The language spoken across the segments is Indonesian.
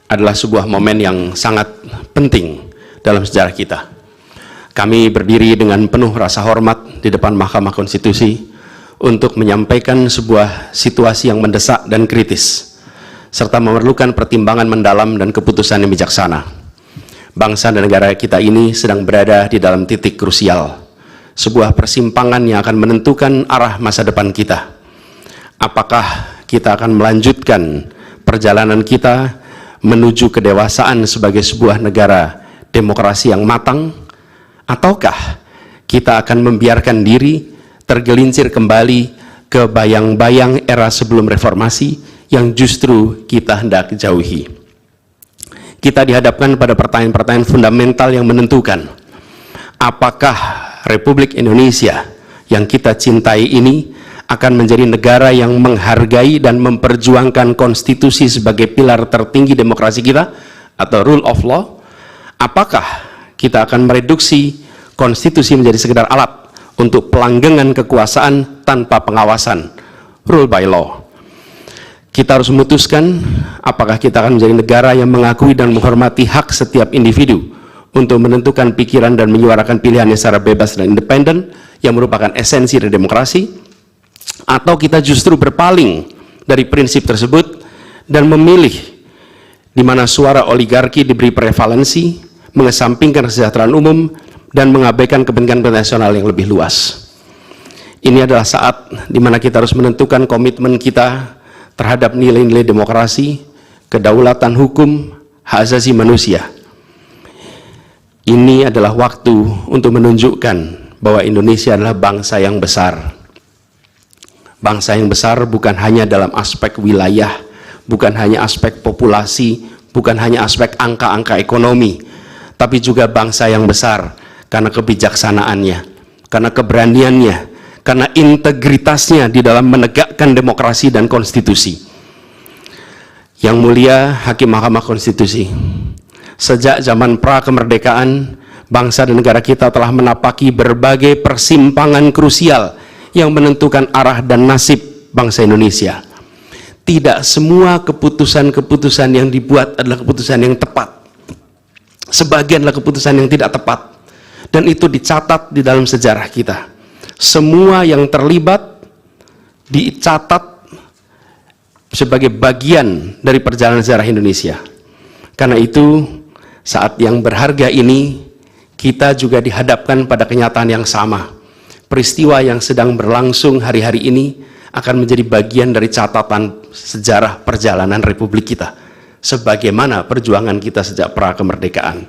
adalah sebuah momen yang sangat penting dalam sejarah kita. Kami berdiri dengan penuh rasa hormat di depan Mahkamah Konstitusi untuk menyampaikan sebuah situasi yang mendesak dan kritis, serta memerlukan pertimbangan mendalam dan keputusan yang bijaksana. Bangsa dan negara kita ini sedang berada di dalam titik krusial, sebuah persimpangan yang akan menentukan arah masa depan kita. Apakah kita akan melanjutkan perjalanan kita menuju kedewasaan sebagai sebuah negara demokrasi yang matang, ataukah kita akan membiarkan diri tergelincir kembali ke bayang-bayang era sebelum reformasi yang justru kita hendak jauhi. Kita dihadapkan pada pertanyaan-pertanyaan fundamental yang menentukan, apakah Republik Indonesia yang kita cintai ini akan menjadi negara yang menghargai dan memperjuangkan konstitusi sebagai pilar tertinggi demokrasi kita atau rule of law? Apakah kita akan mereduksi konstitusi menjadi sekedar alat untuk pelanggengan kekuasaan tanpa pengawasan, rule by law? Kita harus memutuskan apakah kita akan menjadi negara yang mengakui dan menghormati hak setiap individu untuk menentukan pikiran dan menyuarakan pilihannya secara bebas dan independen yang merupakan esensi dari demokrasi, atau kita justru berpaling dari prinsip tersebut dan memilih di mana suara oligarki diberi prevalensi, mengesampingkan kesejahteraan umum dan mengabaikan kepentingan nasional yang lebih luas. Ini adalah saat di mana kita harus menentukan komitmen kita terhadap nilai-nilai demokrasi, kedaulatan hukum, hak asasi manusia. Ini adalah waktu untuk menunjukkan bahwa Indonesia adalah bangsa yang besar. Bangsa yang besar bukan hanya dalam aspek wilayah, bukan hanya aspek populasi, bukan hanya aspek angka-angka ekonomi, tapi juga bangsa yang besar karena kebijaksanaannya, karena keberaniannya, karena integritasnya di dalam menegakkan demokrasi dan konstitusi. Yang mulia Hakim Mahkamah Konstitusi, sejak zaman pra-kemerdekaan, bangsa dan negara kita telah menapaki berbagai persimpangan krusial yang menentukan arah dan nasib bangsa Indonesia. Tidak semua keputusan-keputusan yang dibuat adalah keputusan yang tepat. Sebagian adalah keputusan yang tidak tepat. Dan itu dicatat di dalam sejarah kita. Semua yang terlibat dicatat sebagai bagian dari perjalanan sejarah Indonesia. Karena itu, saat yang berharga ini, kita juga dihadapkan pada kenyataan yang sama. Peristiwa yang sedang berlangsung hari-hari ini akan menjadi bagian dari catatan sejarah perjalanan Republik kita, sebagaimana perjuangan kita sejak pra-kemerdekaan.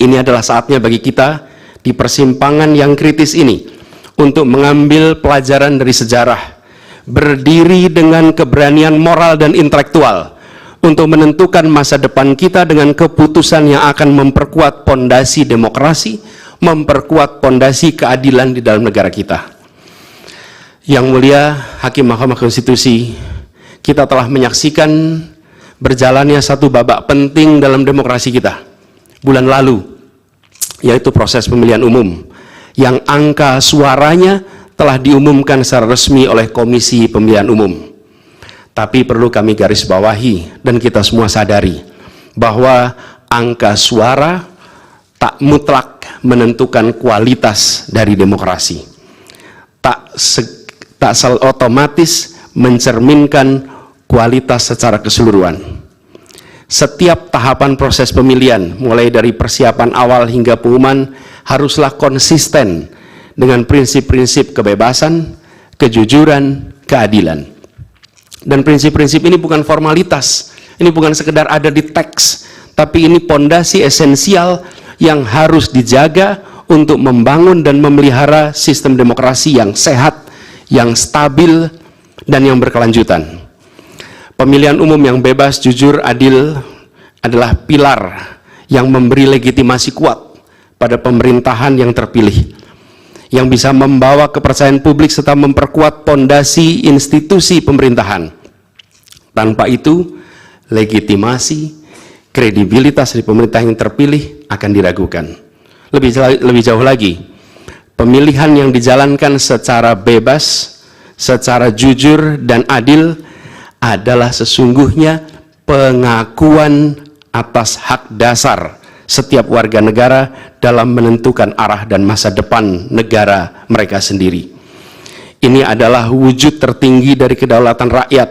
Ini adalah saatnya bagi kita di persimpangan yang kritis ini untuk mengambil pelajaran dari sejarah, berdiri dengan keberanian moral dan intelektual untuk menentukan masa depan kita dengan keputusan yang akan memperkuat pondasi demokrasi, memperkuat pondasi keadilan di dalam negara kita. Yang mulia Hakim Mahkamah Konstitusi, kita telah menyaksikan berjalannya satu babak penting dalam demokrasi kita bulan lalu, yaitu proses pemilihan umum yang angka suaranya telah diumumkan secara resmi oleh Komisi Pemilihan Umum. Tapi perlu kami garis bawahi dan kita semua sadari bahwa angka suara tak mutlak menentukan kualitas dari demokrasi. Tak otomatis mencerminkan kualitas secara keseluruhan. Setiap tahapan proses pemilihan, mulai dari persiapan awal hingga pengumuman, haruslah konsisten dengan prinsip-prinsip kebebasan, kejujuran, keadilan. Dan prinsip-prinsip ini bukan formalitas, ini bukan sekedar ada di teks, tapi ini pondasi esensial yang harus dijaga untuk membangun dan memelihara sistem demokrasi yang sehat, yang stabil, dan yang berkelanjutan. Pemilihan umum yang bebas, jujur, adil adalah pilar yang memberi legitimasi kuat pada pemerintahan yang terpilih, yang bisa membawa kepercayaan publik serta memperkuat pondasi institusi pemerintahan. Tanpa itu, legitimasi, kredibilitas dari pemerintah yang terpilih akan diragukan. Lebih jauh lagi, pemilihan yang dijalankan secara bebas, secara jujur dan adil adalah sesungguhnya pengakuan atas hak dasar setiap warga negara dalam menentukan arah dan masa depan negara mereka sendiri. Ini adalah wujud tertinggi dari kedaulatan rakyat,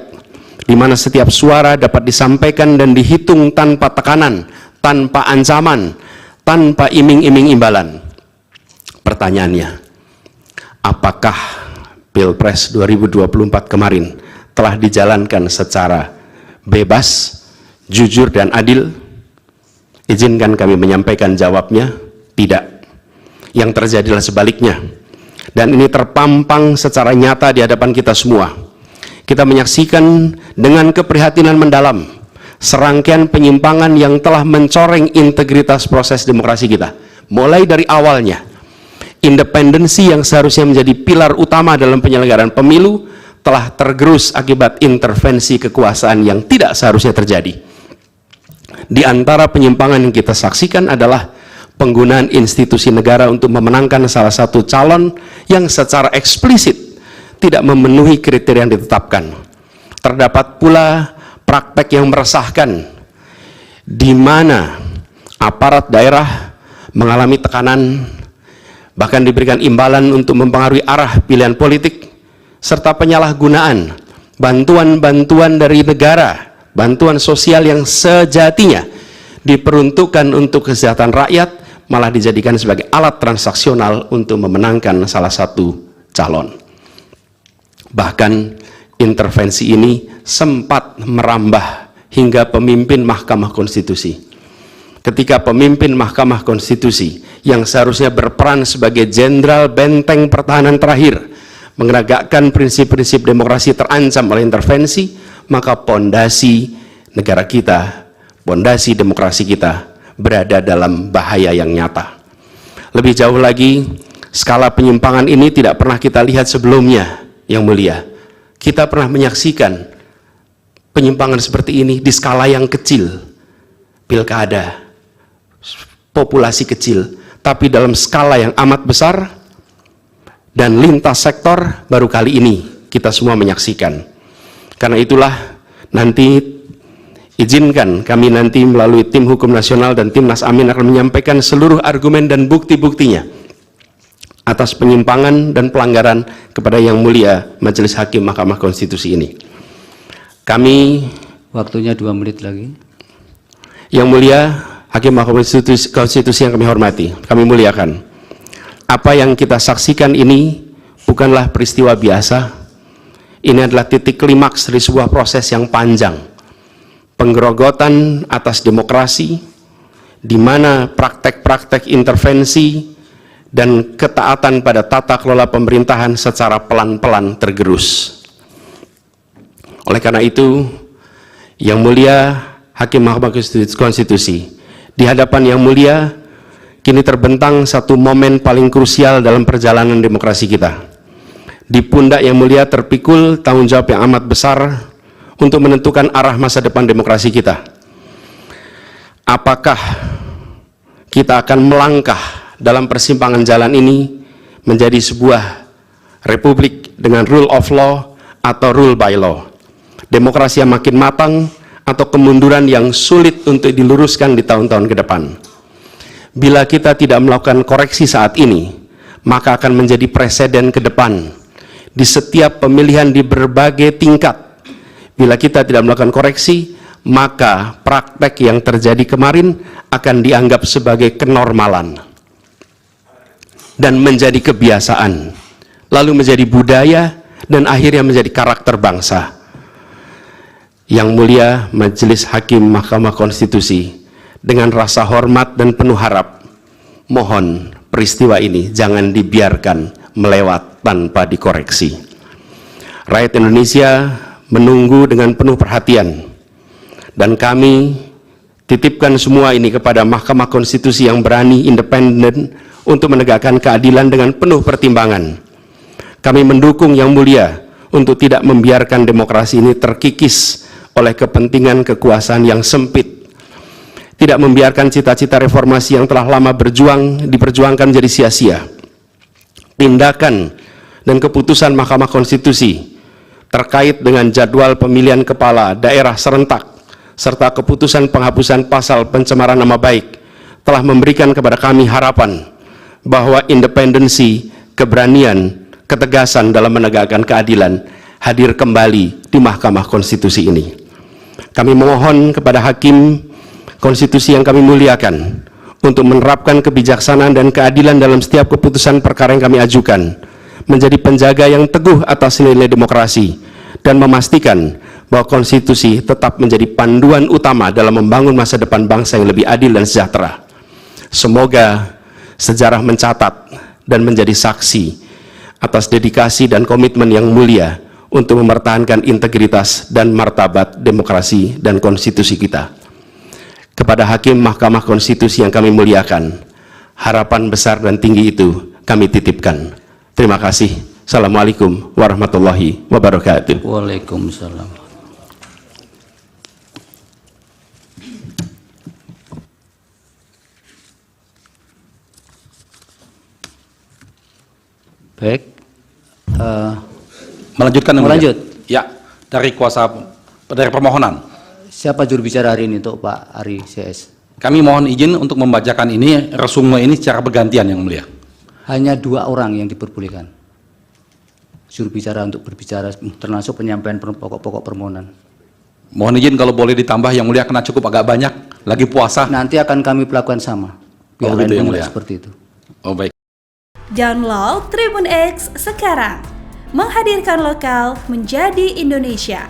di mana setiap suara dapat disampaikan dan dihitung tanpa tekanan, tanpa ancaman, tanpa iming-iming imbalan. Pertanyaannya, apakah Pilpres 2024 kemarin telah dijalankan secara bebas, jujur, dan adil? Izinkan kami menyampaikan jawabnya, tidak. Yang terjadilah sebaliknya. Dan ini terpampang secara nyata di hadapan kita semua. Kita menyaksikan dengan keprihatinan mendalam serangkaian penyimpangan yang telah mencoreng integritas proses demokrasi kita. Mulai dari awalnya, independensi yang seharusnya menjadi pilar utama dalam penyelenggaraan pemilu telah tergerus akibat intervensi kekuasaan yang tidak seharusnya terjadi. Di antara penyimpangan yang kita saksikan adalah penggunaan institusi negara untuk memenangkan salah satu calon yang secara eksplisit tidak memenuhi kriteria yang ditetapkan. Terdapat pula praktek yang meresahkan, di mana aparat daerah mengalami tekanan, bahkan diberikan imbalan untuk mempengaruhi arah pilihan politik, serta penyalahgunaan bantuan-bantuan dari negara, bantuan sosial yang sejatinya diperuntukkan untuk kesejahteraan rakyat, malah dijadikan sebagai alat transaksional untuk memenangkan salah satu calon. Bahkan intervensi ini sempat merambah hingga pemimpin Mahkamah Konstitusi. Ketika pemimpin Mahkamah Konstitusi yang seharusnya berperan sebagai jenderal benteng pertahanan terakhir menegakkan prinsip-prinsip demokrasi terancam oleh intervensi, maka pondasi negara kita, pondasi demokrasi kita berada dalam bahaya yang nyata. Lebih jauh lagi, skala penyimpangan ini tidak pernah kita lihat sebelumnya, Yang Mulia. Kita pernah menyaksikan penyimpangan seperti ini di skala yang kecil, pilkada, populasi kecil, tapi dalam skala yang amat besar dan lintas sektor baru kali ini kita semua menyaksikan. Karena itulah nanti izinkan kami nanti melalui tim hukum nasional dan Timnas Amin akan menyampaikan seluruh argumen dan bukti-buktinya atas penyimpangan dan pelanggaran kepada Yang Mulia Majelis Hakim Mahkamah Konstitusi ini. Kami, waktunya 2 menit lagi. Yang Mulia Hakim Mahkamah Konstitusi yang kami hormati, kami muliakan. Apa yang kita saksikan ini bukanlah peristiwa biasa. Ini adalah titik klimaks dari sebuah proses yang panjang. Penggerogotan atas demokrasi, di mana praktek-praktek intervensi dan ketaatan pada tata kelola pemerintahan secara pelan-pelan tergerus. Oleh karena itu, Yang Mulia Hakim Mahkamah Konstitusi, di hadapan Yang Mulia, kini terbentang satu momen paling krusial dalam perjalanan demokrasi kita. Di pundak Yang Mulia terpikul tanggung jawab yang amat besar untuk menentukan arah masa depan demokrasi kita. Apakah kita akan melangkah dalam persimpangan jalan ini menjadi sebuah republik dengan rule of law atau rule by law? Demokrasi yang makin matang atau kemunduran yang sulit untuk diluruskan di tahun-tahun ke depan? Bila kita tidak melakukan koreksi saat ini, maka akan menjadi presiden ke depan di setiap pemilihan di berbagai tingkat. Bila kita tidak melakukan koreksi, maka praktek yang terjadi kemarin akan dianggap sebagai kenormalan dan menjadi kebiasaan, lalu menjadi budaya, dan akhirnya menjadi karakter bangsa. Yang Mulia Majelis Hakim Mahkamah Konstitusi, dengan rasa hormat dan penuh harap, mohon peristiwa ini jangan dibiarkan melewat tanpa dikoreksi. Rakyat Indonesia menunggu dengan penuh perhatian, dan kami titipkan semua ini kepada Mahkamah Konstitusi yang berani, independen, untuk menegakkan keadilan dengan penuh pertimbangan. Kami mendukung Yang Mulia untuk tidak membiarkan demokrasi ini terkikis oleh kepentingan kekuasaan yang sempit, tidak membiarkan cita-cita reformasi yang telah lama diperjuangkan menjadi sia-sia. Tindakan dan keputusan Mahkamah Konstitusi terkait dengan jadwal pemilihan kepala daerah serentak serta keputusan penghapusan pasal pencemaran nama baik telah memberikan kepada kami harapan bahwa independensi, keberanian, ketegasan dalam menegakkan keadilan hadir kembali di Mahkamah Konstitusi ini. Kami memohon kepada Hakim Konstitusi yang kami muliakan untuk menerapkan kebijaksanaan dan keadilan dalam setiap keputusan perkara yang kami ajukan, menjadi penjaga yang teguh atas nilai demokrasi, dan memastikan bahwa konstitusi tetap menjadi panduan utama dalam membangun masa depan bangsa yang lebih adil dan sejahtera. Semoga sejarah mencatat dan menjadi saksi atas dedikasi dan komitmen yang mulia untuk mempertahankan integritas dan martabat demokrasi dan konstitusi kita. Kepada Hakim Mahkamah Konstitusi yang kami muliakan, harapan besar dan tinggi itu kami titipkan. Terima kasih. Assalamualaikum warahmatullahi wabarakatuh. Waalaikumsalam. Baik. Melanjutkan yang Mau mulia. lanjut? Ya, dari permohonan. Siapa juru bicara hari ini untuk Pak Ari CS? Kami mohon izin untuk membacakan ini, resume ini secara bergantian yang mulia. Hanya 2 orang yang diperbolehkan juru bicara untuk berbicara, termasuk penyampaian pokok-pokok permohonan. Mohon izin kalau boleh ditambah yang mulia, karena cukup agak banyak, lagi puasa. Nanti akan kami perlakukan sama. Pihak begitu, lain yang pun mulia. seperti itu. Oh baik. Download Tribun X sekarang. Menghadirkan lokal menjadi Indonesia.